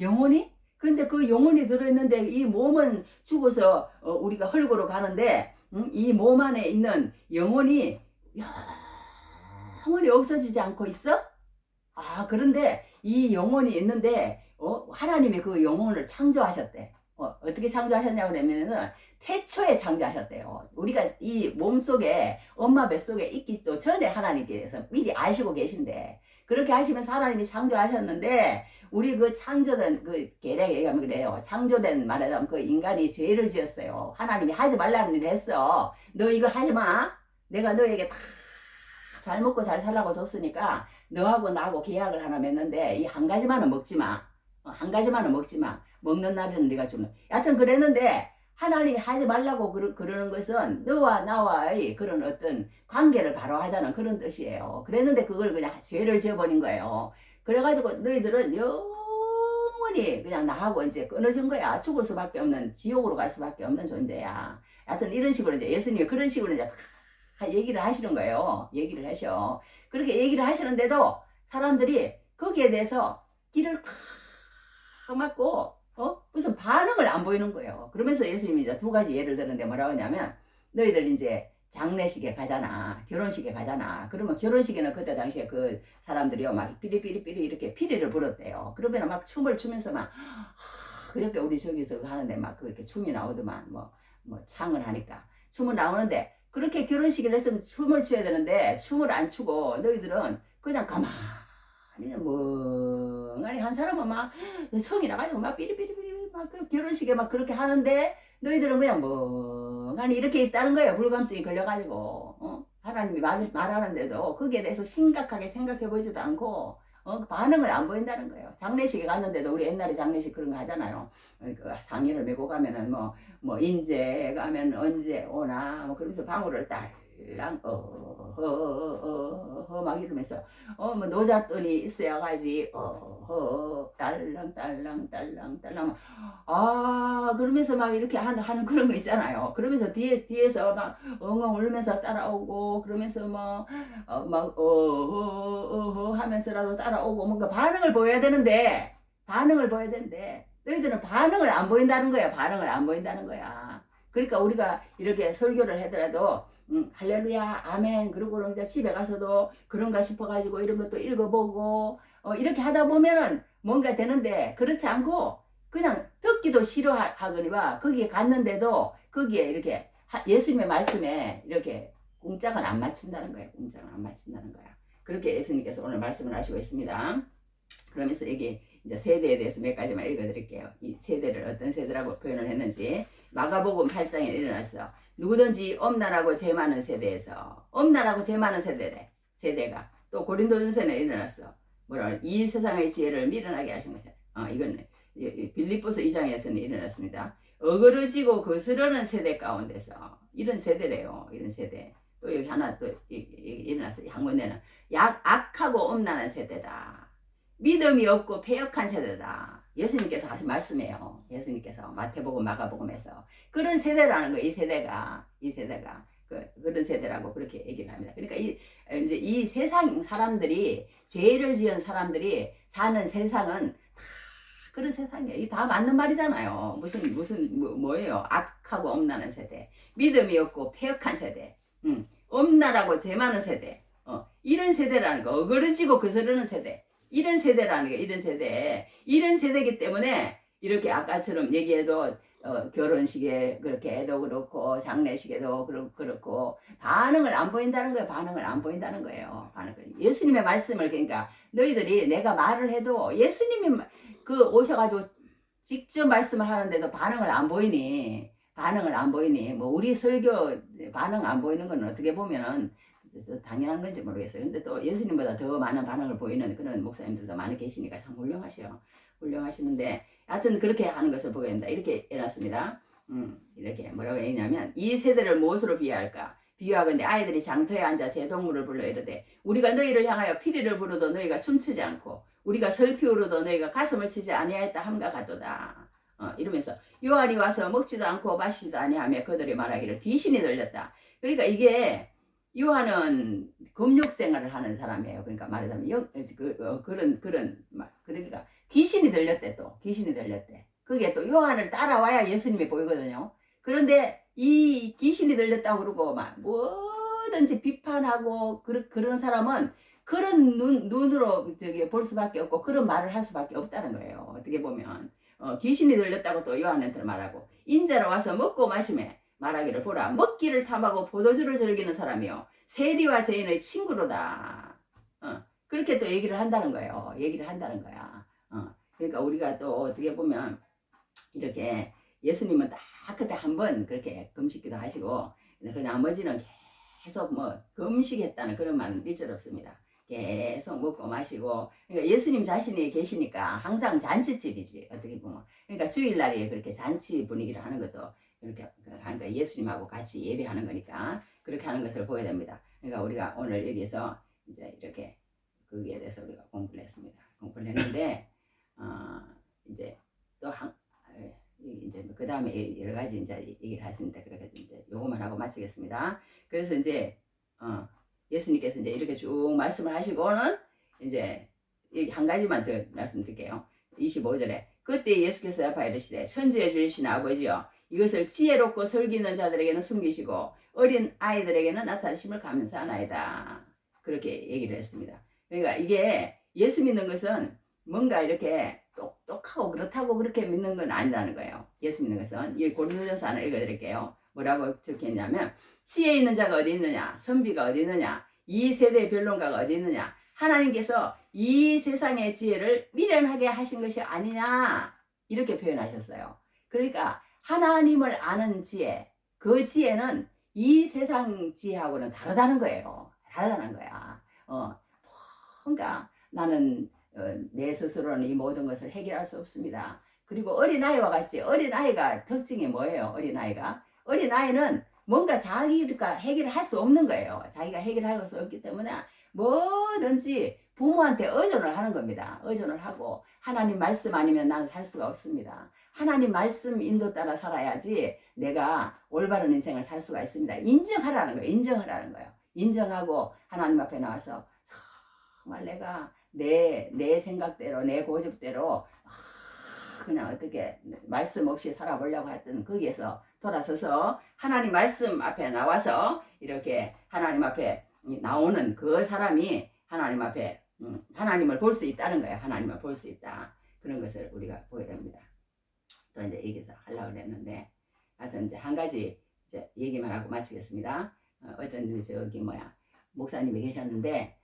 영혼이? 그런데 그 영혼이 들어있는데 이 몸은 죽어서 우리가 헐고로 가는데 이 몸 안에 있는 영혼이 영원히 없어지지 않고 있어? 그런데 이 영혼이 있는데 하나님이 그 영혼을 창조하셨대. 어떻게 창조하셨냐고 그러면은 태초에 창조하셨대요. 우리가 이 몸속에 엄마 뱃속에 있기도 전에 하나님께서 미리 아시고 계신데 그렇게 하시면서 하나님이 창조하셨는데 우리 그 창조된 그 계략에 의하면 그래요. 창조된 말하자면 그 인간이 죄를 지었어요. 하나님이 하지 말라는 일을 했어. 너 이거 하지 마. 내가 너에게 다 잘 먹고 잘 살라고 줬으니까 너하고 나하고 계약을 하나 맺는데 이 한 가지만은 먹지 마. 한 가지만은 먹지 마. 먹는 날에는 네가 죽는. 여하튼 그랬는데 하나님이 하지 말라고 그러는 것은 너와 나와의 그런 어떤 관계를 바로 하자는 그런 뜻이에요. 그랬는데 그걸 그냥 죄를 지어버린 거예요. 그래가지고 너희들은 영원히 그냥 나하고 이제 끊어진 거야. 죽을 수밖에 없는, 지옥으로 갈 수밖에 없는 존재야. 하여튼 이런 식으로 이제 예수님이 그런 식으로 이제 다 얘기를 하시는 거예요. 얘기를 하셔. 그렇게 얘기를 하시는데도 사람들이 거기에 대해서 귀를 콱 막고 무슨 반응을 안 보이는 거예요. 그러면서 예수님이 이제 두 가지 예를 드는데 뭐라고 하냐면 너희들 이제 장례식에 가잖아. 결혼식에 가잖아. 그러면 결혼식에는 그때 당시에 그 사람들이요 막 삐리삐리삐리 이렇게 피리를 불었대요. 그러면 막 춤을 추면서 막 그저께 우리 저기서 하는데 막 그렇게 춤이 나오더만 뭐 창을 하니까 춤을 나오는데 그렇게 결혼식을 했으면 춤을 춰야 되는데 춤을 안 추고 너희들은 그냥 가만히 멍하니 한 사람은 막 성이 나가지고 막 삐리삐리삐리 막 그 결혼식에 막 그렇게 하는데 너희들은 그냥 멍하니 이렇게 있다는 거예요. 불감증이 걸려가지고 하나님이 말하는데도 거기에 대해서 심각하게 생각해 보지도 않고 반응을 안 보인다는 거예요. 장례식에 갔는데도 우리 옛날에 장례식 그런 거 하잖아요. 그 상의를 메고 가면은 뭐 인제 가면 언제 오나 뭐 그러면서 방울을 딸랑 막 이러면서 뭐 노잣돈이 있어야 가지 딸랑 그러면서 막 이렇게 하는 그런 거 있잖아요. 그러면서 뒤에서 막 엉엉 울면서 따라오고 그러면서 하면서라도 따라오고 뭔가 반응을 보여야 되는데 너희들은 반응을 안 보인다는 거야. 반응을 안 보인다는 거야. 그러니까 우리가 이렇게 설교를 하더라도 할렐루야 아멘 그러고 이제 집에 가서도 그런가 싶어가지고 이런 것도 읽어보고 이렇게 하다 보면은 뭔가 되는데 그렇지 않고 그냥 듣기도 싫어하거니와 거기에 갔는데도 거기에 이렇게 예수님의 말씀에 이렇게 공짝을 안 맞춘다는 거예요. 공짝을 안 맞춘다는 거야. 그렇게 예수님께서 오늘 말씀을 하시고 있습니다. 그러면서 여기 이제 세대에 대해서 몇 가지만 읽어드릴게요. 이 세대를 어떤 세대라고 표현을 했는지 마가복음 8장에 일어났어. 누구든지 엄란하고 죄 많은 세대에서 엄란하고 죄 많은 세대가 또 고린도전서에 일어났어. 이 세상의 지혜를 미련하게 하신 것이야. 이건 빌립보서 2장에서는 일어났습니다. 어그러지고 거스르는 세대 가운데서 이런 세대래요. 이런 세대. 또 여기 하나 또 일어났어요. 한 군데는 악하고 엄란한 세대다. 믿음이 없고 패역한 세대다. 예수님께서 하신 말씀이에요. 예수님께서 마태복음 마가복음에서 그런 세대라는 거예요. 이 세대가 그런 세대라고 그렇게 얘기를 합니다. 그러니까 이제 이 세상 사람들이 죄를 지은 사람들이 사는 세상은 다 그런 세상이에요. 이 다 맞는 말이잖아요. 뭐예요? 악하고 엄란한 세대, 믿음이 없고 패역한 세대, 엄란하고 죄 많은 세대, 이런 세대라는 거, 어그러지고 거스르는 세대. 이런 세대라는 게 이런 세대이기 때문에 이렇게 아까처럼 얘기해도 결혼식에 그렇게 해도 그렇고 장례식에도 그렇고 반응을 안 보인다는 거예요. 반응을 안 보인다는 거예요. 예수님의 말씀을 그러니까 너희들이 내가 말을 해도 예수님이 그 오셔가지고 직접 말씀을 하는데도 반응을 안 보이니 뭐 우리 설교 반응 안 보이는 건 어떻게 보면은 당연한 건지 모르겠어요. 근데 또 예수님보다 더 많은 반응을 보이는 그런 목사님들도 많이 계시니까 참 훌륭하시는데 하여튼 그렇게 하는 것을 보게 된다. 이렇게 해놨습니다. 이렇게 뭐라고 했냐면 이 세대를 무엇으로 비유할까? 비유하건대 아이들이 장터에 앉아 새 동물을 불러 이르되 우리가 너희를 향하여 피리를 부르도 너희가 춤추지 않고 우리가 슬피 울어도 너희가 가슴을 치지 아니하였다 함과 같도다. 이러면서 요한이 와서 먹지도 않고 마시지도 아니하며 그들이 말하기를 귀신이 들렸다. 그러니까 이게 요한은 금욕 생활을 하는 사람이에요. 그러니까 말하자면 그러니까 귀신이 들렸대. 그게 또 요한을 따라와야 예수님이 보이거든요. 그런데 이 귀신이 들렸다고 그러고 막 뭐든지 비판하고 그런 사람은 그런 눈으로 볼 수밖에 없고 그런 말을 할 수밖에 없다는 거예요. 어떻게 보면 귀신이 들렸다고 또 요한한테 말하고 인자로 와서 먹고 마시매 말하기를 보라 먹기를 탐하고 포도주를 즐기는 사람이요 세리와 죄인의 친구로다. 그렇게 또 얘기를 한다는 거예요. 그러니까 우리가 또 어떻게 보면 이렇게 예수님은 딱 그때 한번 그렇게 금식기도 하시고 그 나머지는 계속 뭐 금식했다는 그런 말은 일절 없습니다. 계속 먹고 마시고 그러니까 예수님 자신이 계시니까 항상 잔치질이지 어떻게 보면 그러니까 주일날에 그렇게 잔치 분위기를 하는 것도 이렇게 하니까 예수님하고 같이 예배하는 거니까 그렇게 하는 것을 보여야 됩니다. 그러니까 우리가 오늘 여기서 이제 이렇게 거기에 대해서 우리가 공부를 했습니다. 공부를 했는데 이제 또 이제 그 다음에 여러 가지 이제 얘기를 하십니다. 그래서 이제 요것만 하고 마치겠습니다. 그래서 이제 예수님께서 이제 이렇게 쭉 말씀을 하시고는 이제 여기 한 가지만 더 말씀드릴게요. 25절에 그때 예수께서 대답하여 이르시되 천지에 주신 아버지여 이것을 지혜롭고 설기는 자들에게는 숨기시고 어린 아이들에게는 나타내심을 감사하나이다. 그렇게 얘기를 했습니다. 그러니까 이게 예수 믿는 것은 뭔가 이렇게 똑똑하고 그렇다고 그렇게 믿는 건 아니라는 거예요. 예수 믿는 것은 이 고린도전서 하나 읽어드릴게요. 뭐라고 적혀있냐면 지혜 있는 자가 어디 있느냐 선비가 어디 있느냐 이 세대의 변론가가 어디 있느냐 하나님께서 이 세상의 지혜를 미련하게 하신 것이 아니냐 이렇게 표현하셨어요. 그러니까 하나님을 아는 지혜 그 지혜는 이 세상 지혜하고는 다르다는 거예요. 다르다는 거야. 그러니까 나는 내 스스로는 이 모든 것을 해결할 수 없습니다. 그리고 어린아이와 같이 어린아이가 특징이 뭐예요? 어린아이는 뭔가 자기가 해결할 수 없는 거예요. 자기가 해결할 수 없기 때문에 뭐든지 부모한테 의존을 하는 겁니다. 의존을 하고 하나님 말씀 아니면 나는 살 수가 없습니다. 하나님 말씀 인도 따라 살아야지 내가 올바른 인생을 살 수가 있습니다. 인정하라는 거예요. 인정하라는 거예요. 인정하고 하나님 앞에 나와서 정말 내가 내 생각대로 내 고집대로 그냥 어떻게 말씀 없이 살아보려고 했던 거기에서 돌아서서 하나님 말씀 앞에 나와서 이렇게 하나님 앞에 나오는 그 사람이 하나님 앞에 하나님을 볼 수 있다는 거예요. 하나님을 볼 수 있다. 그런 것을 우리가 보게 됩니다. 또 이제 여기서 하려고 그랬는데 하여튼 이제 한 가지 이제 얘기만 하고 마치겠습니다. 어떤 저기 목사님이 계셨는데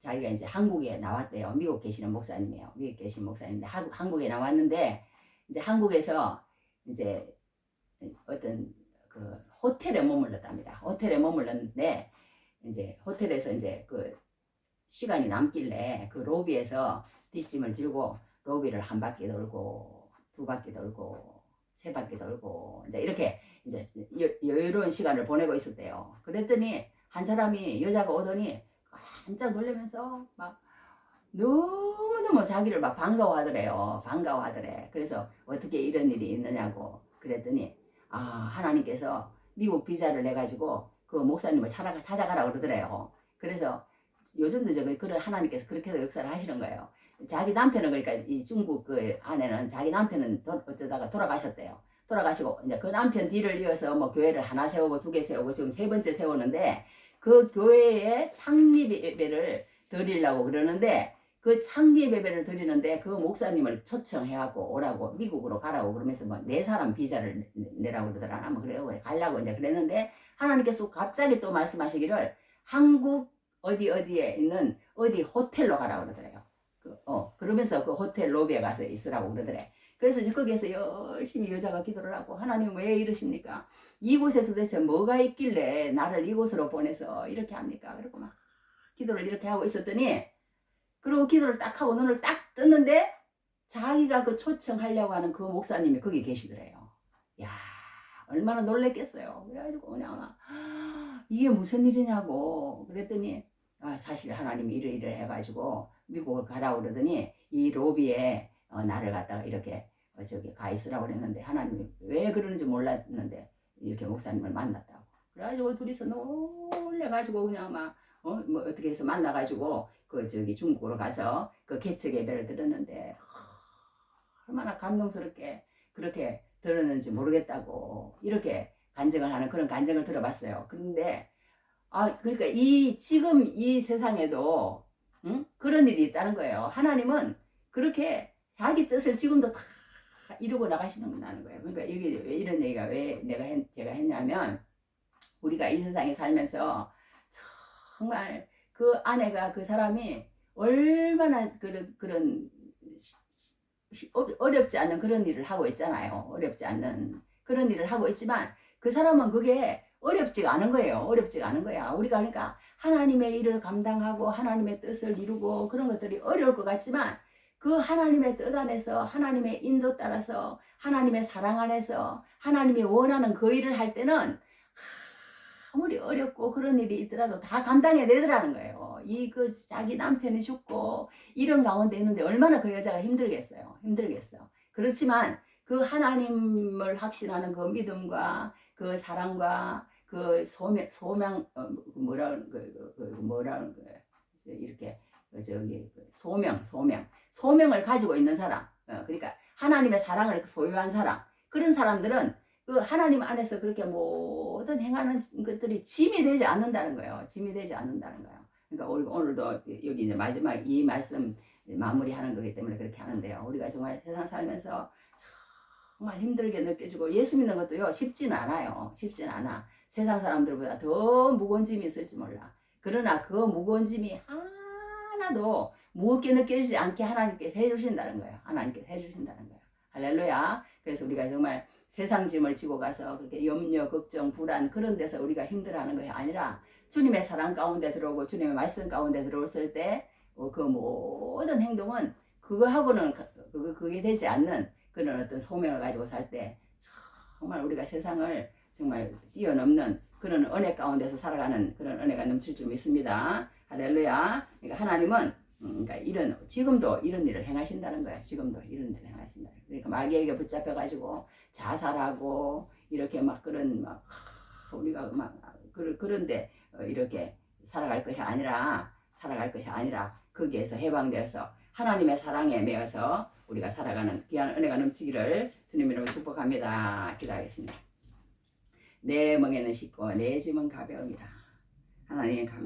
자기가 이제 한국에 나왔대요. 미국 계시는 목사님이에요. 미국 계신 목사님인데 한국에 나왔는데 이제 한국에서 이제 어떤 그 호텔에 머물렀답니다. 호텔에 머물렀는데 이제 호텔에서 이제 그 시간이 남길래 그 로비에서 뒷짐을 지고 로비를 한 바퀴 돌고 두 바퀴 돌고 세 바퀴 돌고 이제 이렇게 이제 여유로운 시간을 보내고 있었대요. 그랬더니 한 사람이 여자가 오더니 깜짝 놀라면서 막 너무너무 자기를 막 반가워하더래. 그래서 어떻게 이런 일이 있느냐고 그랬더니 하나님께서 미국 비자를 내가지고 그 목사님을 찾아가라고 그러더래요. 그래서 요즘도 그런 하나님께서 그렇게 역사를 하시는 거예요. 자기 남편은 그러니까 이 중국 그 아내는 자기 남편은 어쩌다가 돌아가셨대요. 돌아가시고 이제 그 남편 뒤를 이어서 뭐 교회를 하나 세우고 두 개 세우고 지금 세 번째 세우는데 그 교회에 창립 예배를 드리려고 그러는데 그 창립 예배를 드리는데 그 목사님을 초청해갖고 오라고 미국으로 가라고 그러면서 뭐 네 사람 비자를 내라고 그러더라. 뭐 그래요. 가려고 이제 그랬는데 하나님께서 갑자기 또 말씀하시기를 한국 어디에 있는 어디 호텔로 가라고 그러더래요. 그러면서 그 호텔 로비에 가서 있으라고 그러더래. 그래서 이제 거기에서 열심히 여자가 기도를 하고 하나님 왜 이러십니까? 이곳에 도대체 뭐가 있길래 나를 이곳으로 보내서 이렇게 합니까? 그리고 막 기도를 이렇게 하고 있었더니 그리고 기도를 딱 하고 눈을 딱 떴는데 자기가 그 초청하려고 하는 그 목사님이 거기 계시더래요. 야 얼마나 놀랬겠어요. 그래가지고 그냥 막 이게 무슨 일이냐고 그랬더니 사실 하나님이 이래 해가지고 미국을 가라고 그러더니 이 로비에 나를 갖다가 이렇게 저기 가 있으라고 그랬는데 하나님이 왜 그러는지 몰랐는데 이렇게 목사님을 만났다고. 그래가지고 둘이서 놀래가지고 그냥 막 뭐 어떻게 해서 만나가지고 그 저기 중국으로 가서 그 개척 예배를 들었는데 얼마나 감동스럽게 그렇게 들었는지 모르겠다고 이렇게 간증을 하는 그런 간증을 들어봤어요. 그런데 그러니까 지금 이 세상에도 그런 일이 있다는 거예요. 하나님은 그렇게 자기 뜻을 지금도 다 이루고 나가시는 거예요. 그러니까 여기 왜 이런 얘기가 왜 제가 했냐면 우리가 이 세상에 살면서 정말 그 아내가 그 사람이 얼마나 그런 어렵지 않은 그런 일을 하고 있잖아요. 어렵지 않는 그런 일을 하고 있지만 그 사람은 그게 어렵지가 않은 거예요. 어렵지가 않은 거야. 우리가 그러니까 하나님의 일을 감당하고 하나님의 뜻을 이루고 그런 것들이 어려울 것 같지만 그 하나님의 뜻 안에서 하나님의 인도 따라서 하나님의 사랑 안에서 하나님이 원하는 그 일을 할 때는 아무리 어렵고 그런 일이 있더라도 다 감당해내더라는 거예요. 자기 남편이 죽고 이런 가운데 있는데 얼마나 그 여자가 힘들겠어요. 그렇지만 그 하나님을 확신하는 그 믿음과 그 사랑과 그 소명 뭐라는 거예요? 이렇게 저기 소명을 가지고 있는 사람. 그러니까 하나님의 사랑을 소유한 사람. 그런 사람들은 그 하나님 안에서 그렇게 모든 행하는 것들이 짐이 되지 않는다는 거예요. 짐이 되지 않는다는 거예요. 그러니까 오늘도 여기 이제 마지막 이 말씀 마무리하는 거기 때문에 그렇게 하는데요. 우리가 정말 세상 살면서 정말 힘들게 느껴지고 예수 믿는 것도요 쉽지는 않아요. 쉽지는 않아. 세상 사람들보다 더 무거운 짐이 있을지 몰라. 그러나 그 무거운 짐이 하나도 무겁게 느껴지지 않게 하나님께서 해주신다는 거예요. 하나님께서 해주신다는 거예요. 할렐루야. 그래서 우리가 정말 세상 짐을 지고 가서 그렇게 염려, 걱정, 불안 그런 데서 우리가 힘들어하는 것이 아니라 주님의 사랑 가운데 들어오고 주님의 말씀 가운데 들어왔을 때 그 모든 행동은 그거하고는 그게 되지 않는 그런 어떤 소명을 가지고 살 때 정말 우리가 세상을 정말 뛰어넘는 그런 은혜 가운데서 살아가는 그런 은혜가 넘칠 줄 믿습니다. 할렐루야. 그러니까 하나님은 그러니까 지금도 이런 일을 행하신다는 거예요. 지금도 이런 일을 행하신다. 그러니까 마귀에게 붙잡혀가지고 자살하고 이렇게 막 그런 막 우리가 막 그런데 이렇게 살아갈 것이 아니라 거기에서 해방되어서 하나님의 사랑에 매여서 우리가 살아가는 귀한 은혜가 넘치기를 주님 이름으로 축복합니다. 기도하겠습니다. 내 멍에는 쉽고 내 짐은 가벼움이라. 하나님 감사.